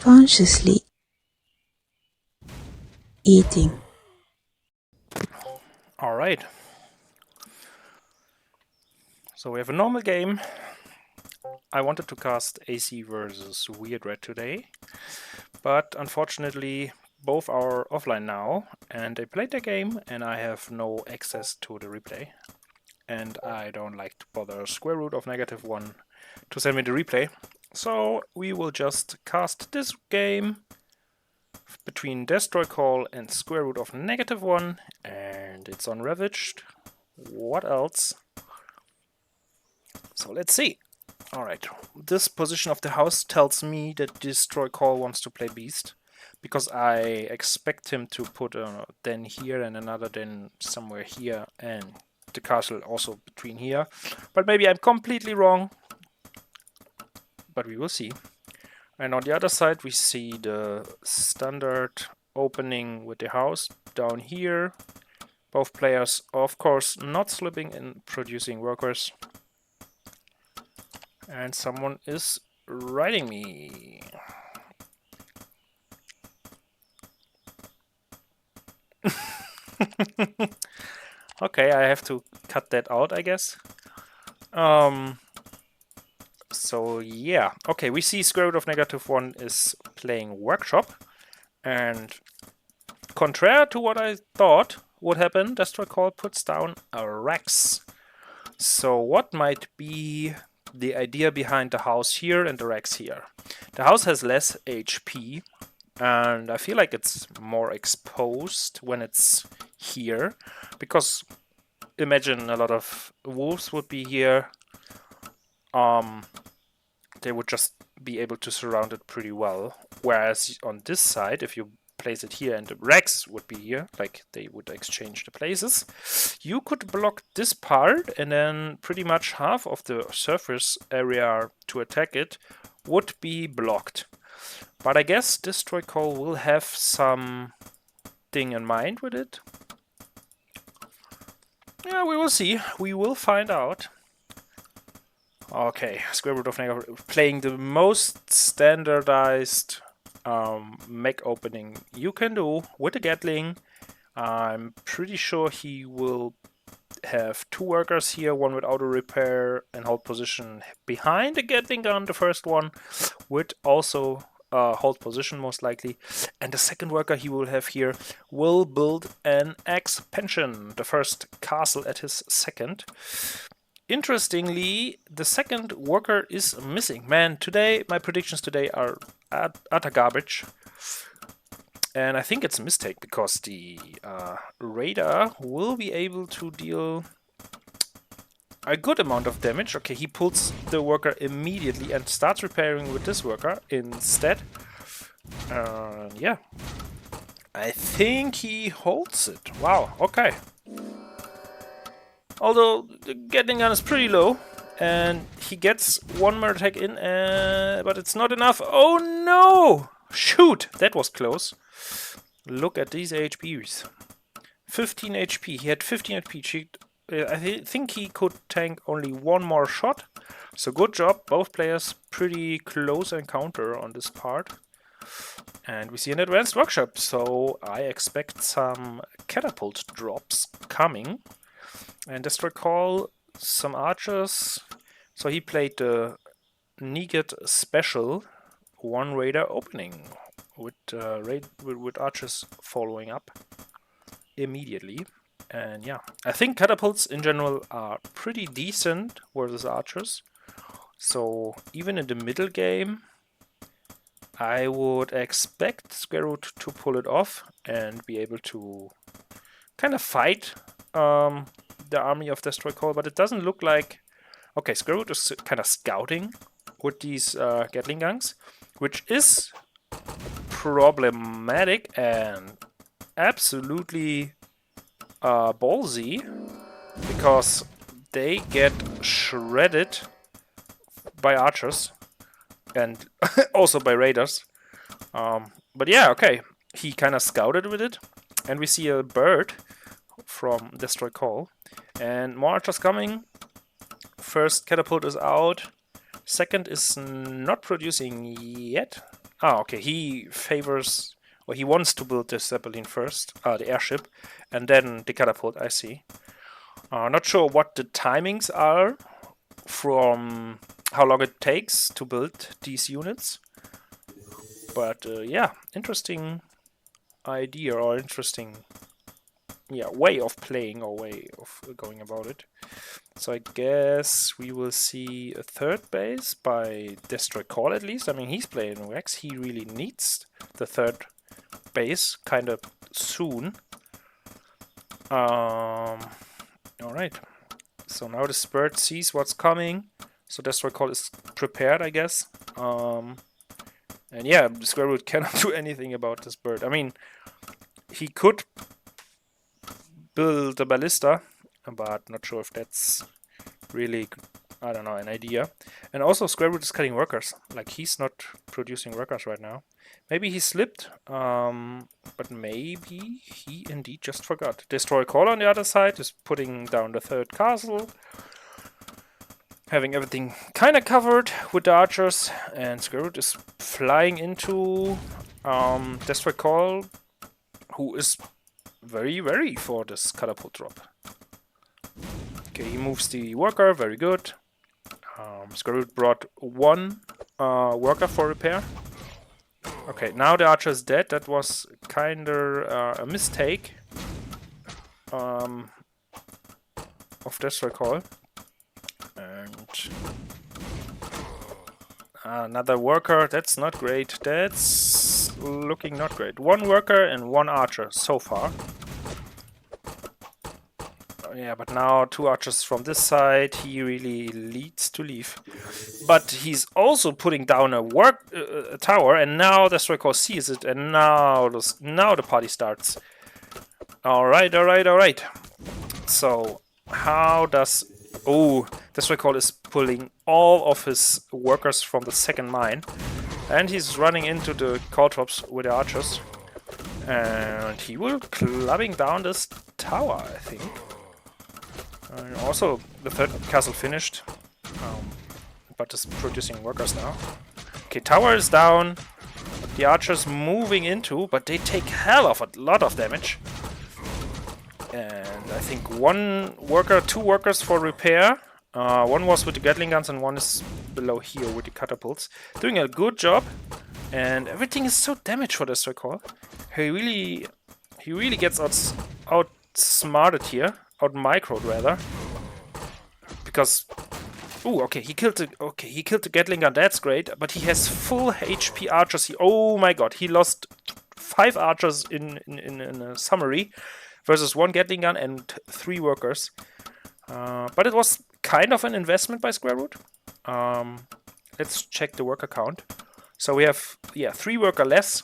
consciously eating. All right. So we have a normal game. I wanted to cast AC versus Weird Red today, but unfortunately both are offline now, and they played their game, and I have no access to the replay. And I don't like to bother square root of -1 to send me the replay. So we will just cast this game between Destroy Call and square root of -1, and it's on Ravaged. What else? So let's see. Alright, this position of the house tells me that Destroy Call wants to play Beast, because I expect him to put a den here and another den somewhere here, and the castle also between here. But maybe I'm completely wrong, but we will see. And on the other side we see the standard opening with the house down here. Both players, of course, not slipping in producing workers. And someone is riding me. Okay, I have to cut that out, I guess. So yeah, okay, we see square root of -1 is playing Workshop, and contrary to what I thought would happen, Destroy Call puts down a Rex. So what might be the idea behind the house here and the Rex here? The house has less HP, and I feel like it's more exposed when it's here, because imagine a lot of wolves would be here. They would just be able to surround it pretty well. Whereas on this side, if you place it here and the Rex would be here, like they would exchange the places, you could block this part, and then pretty much half of the surface area to attack it would be blocked. But I guess Destroy Call will have some thing in mind with it. Yeah, we will see. We will find out. Okay, square root of negative, playing the most standardized mech opening you can do with a Gatling. I'm pretty sure he will have 2 workers here, one with auto repair and hold position behind the Gatling gun, the first one, with also hold position most likely. And the second worker he will have here will build an expansion, the first castle at his second. Interestingly, the second worker is missing. Man, today, my predictions today are utter garbage. And I think it's a mistake, because the radar will be able to deal a good amount of damage. Okay, he pulls the worker immediately and starts repairing with this worker instead. Yeah. I think he holds it. Wow, okay. Although the Gatling gun is pretty low, and he gets one more attack in, but it's not enough. Oh no! Shoot, that was close. Look at these HPs. 15 HP. He had 15 HP. I think he could tank only one more shot. So good job. Both players pretty close encounter on this part. And we see an advanced workshop. So I expect some catapult drops coming. And Destroy Call, some archers. So he played the Negat special, 1 radar opening with archers following up immediately. And yeah, I think catapults in general are pretty decent versus archers. So even in the middle game, I would expect square root to pull it off and be able to kind of fight the army of Destroy Call, but it doesn't look like... Okay, square root is kind of scouting with these Gatling guns, which is problematic and absolutely ballsy, because they get shredded by archers and also by raiders. But yeah, okay, he kind of scouted with it, and we see a bird from Destroy Call, and more archers coming. First catapult is out, second is not producing yet. Ah, okay, he favors, or he wants to build the Zeppelin first, the airship, and then the catapult, I see. Not sure what the timings are from how long it takes to build these units. But yeah, interesting idea, or interesting way of playing, or way of going about it. So I guess we will see a third base by Destroy Call at least. I mean, he's playing Rex. He really needs the third base kind of soon. Alright. So now this bird sees what's coming. So Destroy Call is prepared, I guess. And yeah, the Square Root cannot do anything about this bird. I mean, he could build a ballista, but not sure if that's really, I don't know, an idea. And also Square Root is cutting workers. Like, he's not producing workers right now. Maybe he slipped, but maybe he indeed just forgot. Destroy Call on the other side is putting down the third castle, having everything kind of covered with the archers, and Square Root is flying into Destroy Call, who is very wary for this catapult drop. Okay, he moves the worker, very good. Square Root brought one worker for repair. Okay, now the archer is dead. That was kinda a mistake of Destroy Call. And another worker, that's not great. That's looking not great. One worker and one archer so far. Yeah, but now two archers from this side, he really needs to leave. But he's also putting down a tower, and now Destroy Call sees it, and now the party starts. Alright. So, how does... Oh, Destroy Call is pulling all of his workers from the second mine, and he's running into the caltrops with the archers. And he will clubbing down this tower, I think. Also, the third castle finished, but is producing workers now. Okay, tower is down. The archers moving into, but they take hell of a lot of damage. And I think two workers for repair. One was with the Gatling guns, and one is below here with the catapults. Doing a good job, and everything is so damaged for Destroy Call. He really gets outsmarted here. Out-microed rather, because he killed the Gatling gun. That's great, but he has full HP archers. Oh my god, he lost 5 archers in a summary versus 1 Gatling gun and 3 workers. But it was kind of an investment by Square Root. Let's check the worker count. So we have 3 worker less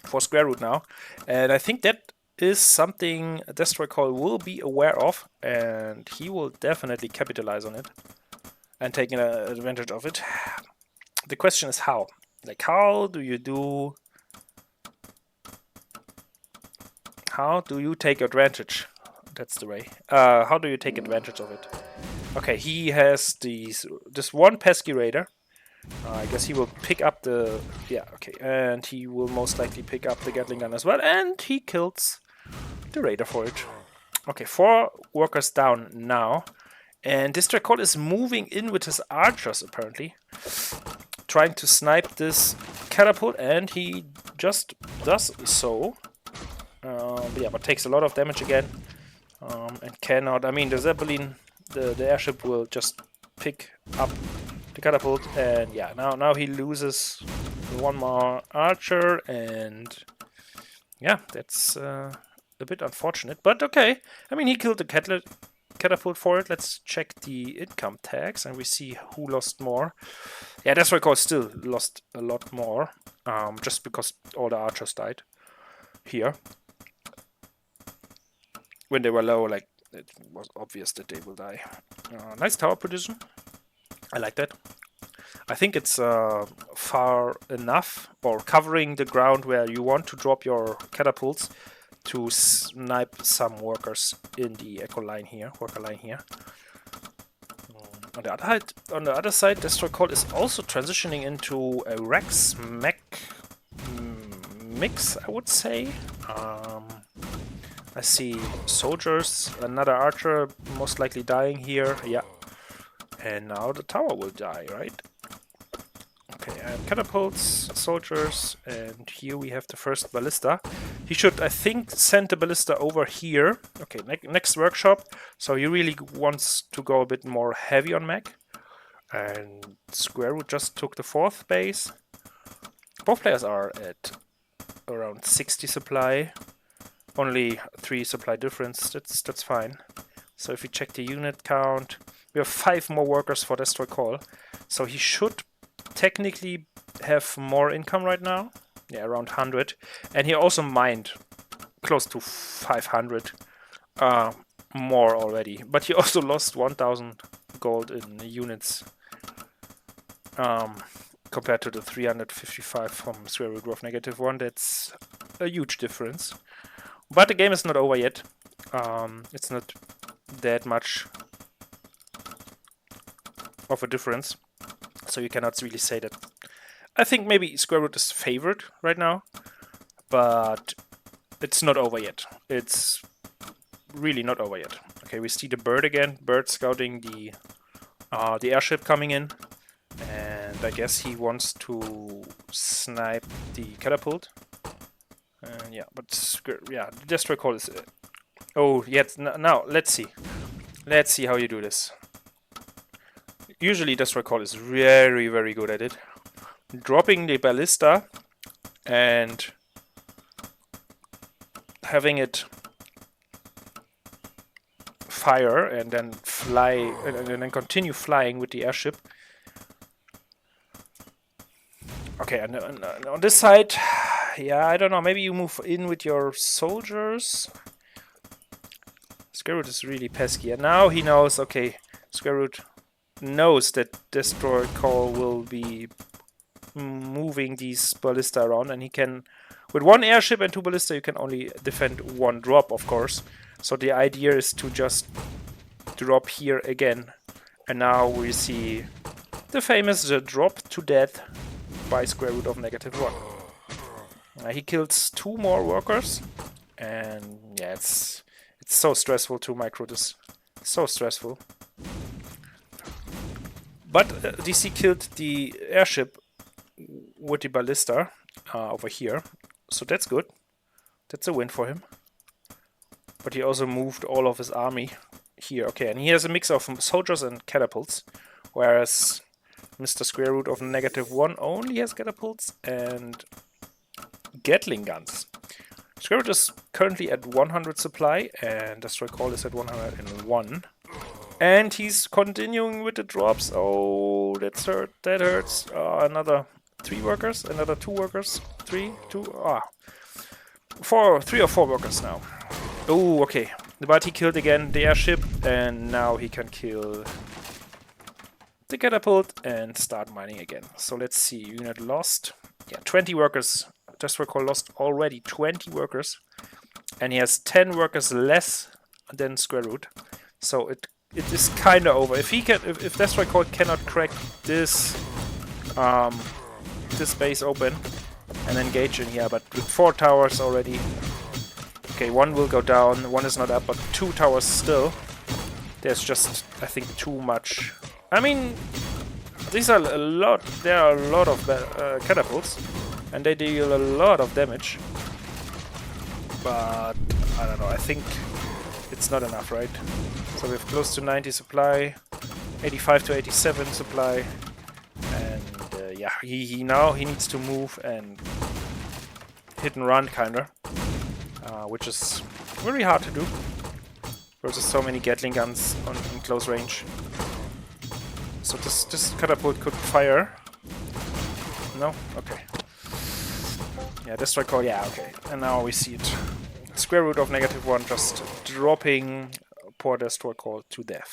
for Square Root now, and I think that is something Destroy Call will be aware of, and he will definitely capitalize on it and take advantage of it. The question is how. Like, how do you take advantage? That's the way. How do you take advantage of it? Okay, he has this one pesky raider. I guess he will pick up the... Yeah, okay. And he will most likely pick up the Gatling gun as well. And he kills the raider for it. Okay, 4 workers down now. And Destroy Call is moving in with his archers, apparently. Trying to snipe this catapult. And he just does so. But takes a lot of damage again. And cannot... I mean, the Zeppelin, the airship will just pick up the catapult, and yeah, now he loses one more archer, and yeah, that's a bit unfortunate, but okay. I mean, he killed the catapult for it. Let's check the income tags, and we see who lost more. Yeah, that's why Call still lost a lot more, just because all the archers died here. When they were low, like, it was obvious that they will die. Nice tower position. I like that. I think it's far enough, or covering the ground where you want to drop your catapults to snipe some workers in the worker line here. On the other side, Destroy Call is also transitioning into a Rex mech mix, I would say. I see soldiers, another archer most likely dying here. Yeah. And now the tower will die, right? Okay, and catapults, soldiers, and here we have the first ballista. He should, I think, send the ballista over here. Okay, next workshop. So he really wants to go a bit more heavy on mech. And Square Root just took the 4th base. Both players are at around 60 supply. Only 3 supply difference. That's fine. So if we check the unit count, we have 5 more workers for Destroy Call. So he should technically have more income right now. Yeah, around 100. And he also mined close to 500 more already. But he also lost 1000 gold in units compared to the 355 from Square Root of -1. That's a huge difference. But the game is not over yet. It's not that much of a difference. So you cannot really say that. I think maybe Square Root is favored right now, but it's not over yet. It's really not over yet. Okay, we see the bird again. Bird scouting the airship coming in, and I guess he wants to snipe the catapult. And yeah, but yeah, the Destroy Call is. Oh, yes. Now let's see. Let's see how you do this. Usually Destroy Call is very, very good at it. Dropping the ballista and having it fire and then fly and then continue flying with the airship. Okay, and on this side, yeah, I don't know. Maybe you move in with your soldiers. Square Root is really pesky, and now he knows. Okay, Square Root knows that Destroy Call will be moving these ballista around, and he can, with 1 airship and 2 ballista, you can only defend 1 drop, of course. So the idea is to just drop here again, and now we see the famous drop to death by Square Root of -1. He kills 2 more workers, and yeah, it's so stressful to micro this. So stressful. But DC killed the airship with the ballista over here, so that's good. That's a win for him. But he also moved all of his army here. Okay, and he has a mix of soldiers and catapults, whereas Mr. Square Root of -1 only has catapults and Gatling guns. Square Root is currently at 100 supply, and Destroy Call is at 101. And he's continuing with the drops. Oh, that's hurt. That hurts. Another 3 workers. Another 2 workers. 3, 2. 3 or 4 workers now. Oh, okay. But he killed again the airship, and now he can kill the catapult and start mining again. So let's see. Unit lost. Yeah, 20 workers. Destroy Call lost already 20 workers, and he has 10 workers less than Square Root. So it is kind of over. If he can, if Destroy Call cannot crack this this base open and engage in here, but with 4 towers already. Okay, 1 will go down. 1 is not up, but 2 towers still. There's just, I think, too much. I mean, these are a lot. There are a lot of catapults, and they deal a lot of damage. But I don't know. I think it's not enough, right? So we have close to 90 supply, 85 to 87 supply, and yeah, he now needs to move and hit and run, kinda, which is very hard to do versus so many Gatling guns in close range. So this catapult could fire. No? Okay. Yeah, Destroy Call, yeah, okay. And now we see it. Square Root of -1 just dropping poor Destroy Call to death.